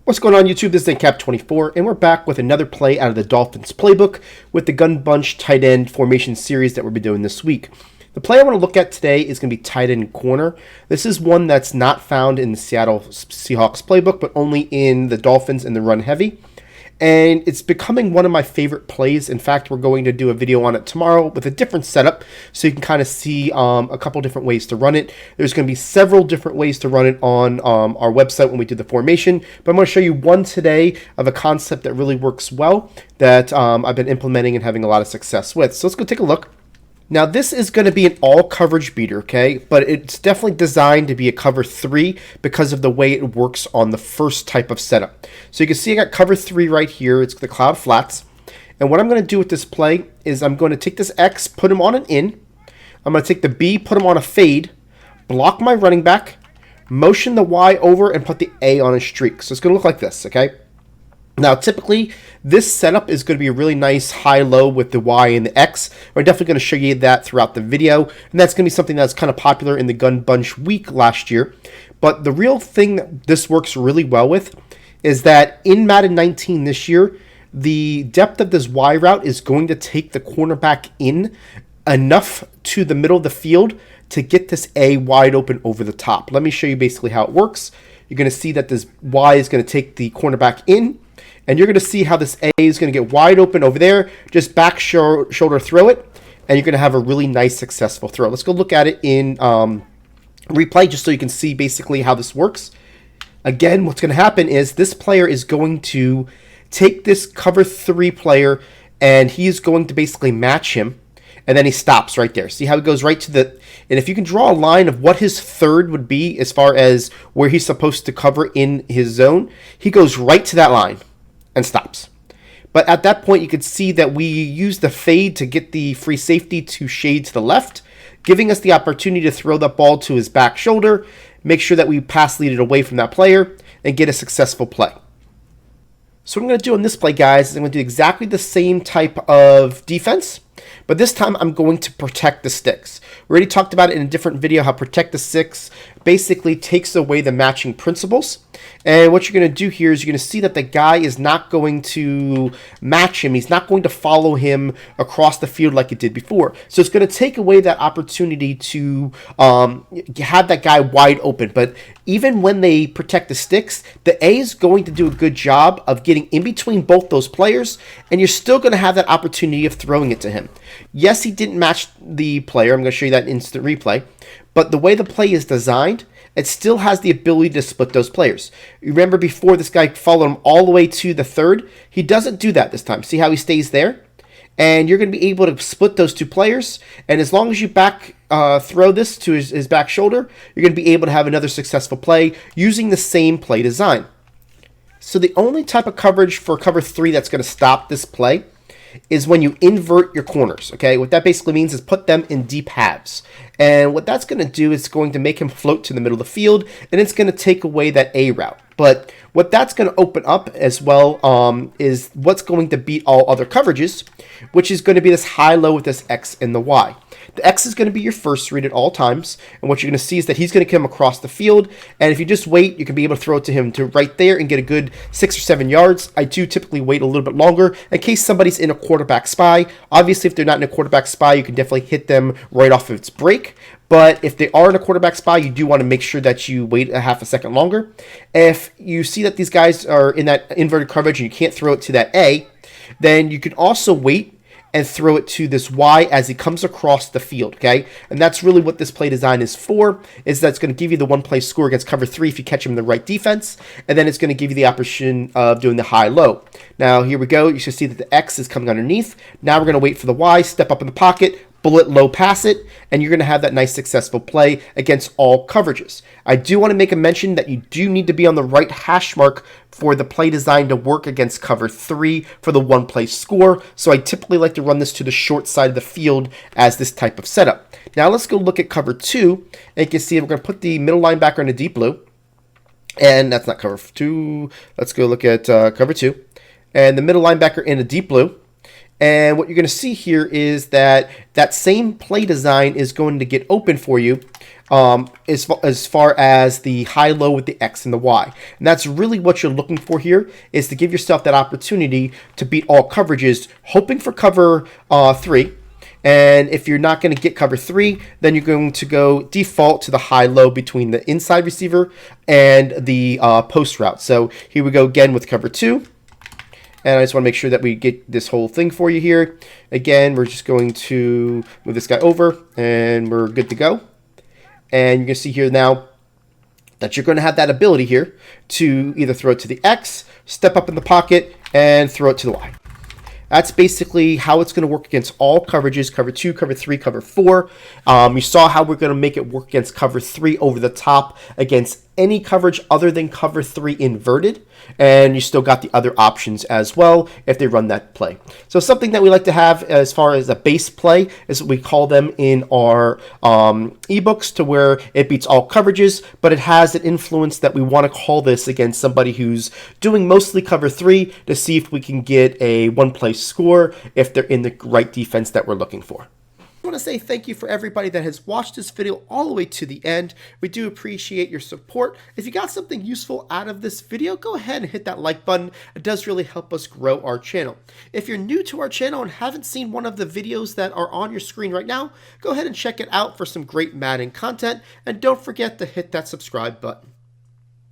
What's going on YouTube? This is Cap24, and we're back with another play out of the Dolphins playbook with the gun bunch tight end formation series that we'll be doing this week. The play I want to look at today is going to be tight end corner. This is one that's not found in the Seattle Seahawks playbook, but only in the Dolphins and the run heavy. And it's becoming one of my favorite plays. In fact, we're going to do a video on it tomorrow with a different setup, so you can kind of see a couple different ways to run it. There's going to be several different ways to run it on our website when we do the formation, but I'm going to show you one today of a concept that really works well that I've been implementing and having a lot of success with. So let's go take a look. Now, this is going to be an all coverage beater, okay? But it's definitely designed to be a cover 3 because of the way it works on the first type of setup. So you can see I got cover 3 right here. It's the cloud flats. And what I'm going to do with this play is I'm going to take this X, put him on an in. I'm going to take the B, put him on a fade, block my running back, motion the Y over, and put the A on a streak. So it's going to look like this, okay? Now, typically, this setup is going to be a really nice high-low with the Y and the X. We're definitely going to show you that throughout the video, and that's going to be something that's kind of popular in the Gun Bunch week last year. But the real thing that this works really well with is that in Madden 19 this year, the depth of this Y route is going to take the cornerback in enough to the middle of the field to get this A wide open over the top. Let me show you basically how it works. You're going to see that this Y is going to take the cornerback in, and you're going to see how this A is going to get wide open over there. Just back shoulder throw it, and you're going to have a really nice, successful throw. Let's go look at it in replay just so you can see basically how this works. Again, what's going to happen is this player is going to take this cover 3 player, and he's going to basically match him, and then he stops right there. See how he goes right to the... And if you can draw a line of what his third would be as far as where he's supposed to cover in his zone, he goes right to that line and stops. But at that point, you could see that we use the fade to get the free safety to shade to the left, giving us the opportunity to throw that ball to his back shoulder, make sure that we pass lead it away from that player, and get a successful play. So what I'm going to do on this play, guys, is I'm going to do exactly the same type of defense, but this time I'm going to protect the sticks. We already talked about it in a different video, how protect the sticks basically takes away the matching principles. And what you're going to do here is you're going to see that the guy is not going to match him. He's not going to follow him across the field like it did before. So it's going to take away that opportunity to have that guy wide open. But even when they protect the sticks, the A is going to do a good job of getting in between both those players, and you're still going to have that opportunity of throwing it to him. Yes, he didn't match the player. I'm going to show you that in instant replay. But the way the play is designed, it still has the ability to split those players. You remember before this guy followed him all the way to the third? He doesn't do that this time. See how he stays there? And you're going to be able to split those two players. And as long as you back throw this to his back shoulder, you're going to be able to have another successful play using the same play design. So the only type of coverage for cover 3 that's going to stop this play is when you invert your corners, okay? What that basically means is put them in deep halves. And what that's going to do is going to make him float to the middle of the field, and it's going to take away that A route. But what that's going to open up as well is what's going to beat all other coverages, which is going to be this high-low with this X and the Y. The X is going to be your first read at all times, and what you're going to see is that he's going to come across the field, and if you just wait, you can be able to throw it to him to right there and get a good 6 or 7 yards. I do typically wait a little bit longer in case somebody's in a quarterback spy. Obviously, if they're not in a quarterback spy, you can definitely hit them right off of its break. But if they are in a quarterback spy, you do want to make sure that you wait a half a second longer. If you see that these guys are in that inverted coverage and you can't throw it to that A, then you can also wait and throw it to this Y as he comes across the field, okay? And that's really what this play design is for, is that it's going to give you the one-play score against cover 3 if you catch him in the right defense, and then it's going to give you the option of doing the high-low. Now, here we go. You should see that the X is coming underneath. Now we're going to wait for the Y, step up in the pocket, bullet low pass it, and you're going to have that nice successful play against all coverages. I do want to make a mention that you do need to be on the right hash mark for the play design to work against cover 3 for the one-play score, so I typically like to run this to the short side of the field as this type of setup. Now let's go look at cover 2, and you can see we're going to put the middle linebacker in a deep blue, and that's not cover 2. Let's go look at cover 2, and the middle linebacker in a deep blue. And what you're going to see here is that that same play design is going to get open for you as far as the high-low with the X and the Y. And that's really what you're looking for here, is to give yourself that opportunity to beat all coverages, hoping for cover 3. And if you're not going to get cover 3, then you're going to go default to the high-low between the inside receiver and the post route. So here we go again with cover 2. And I just want to make sure that we get this whole thing for you here. Again, we're just going to move this guy over, and we're good to go. And you can see here now that you're going to have that ability here to either throw it to the X, step up in the pocket, and throw it to the Y. That's basically how it's going to work against all coverages, cover 2, cover 3, cover 4. You saw how we're going to make it work against cover 3 over the top against any coverage other than cover 3 inverted. And you still got the other options as well if they run that play. So something that we like to have as far as a base play is what we call them in our ebooks, to where it beats all coverages, but it has an influence that we want to call this against somebody who's doing mostly cover 3 to see if we can get a one-play score if they're in the right defense that we're looking for. I want to say thank you for everybody that has watched this video all the way to the end. We do appreciate your support. If you got something useful out of this video, go ahead and hit that like button. It does really help us grow our channel. If you're new to our channel and haven't seen one of the videos that are on your screen right now, go ahead and check it out for some great Madden content. And don't forget to hit that subscribe button.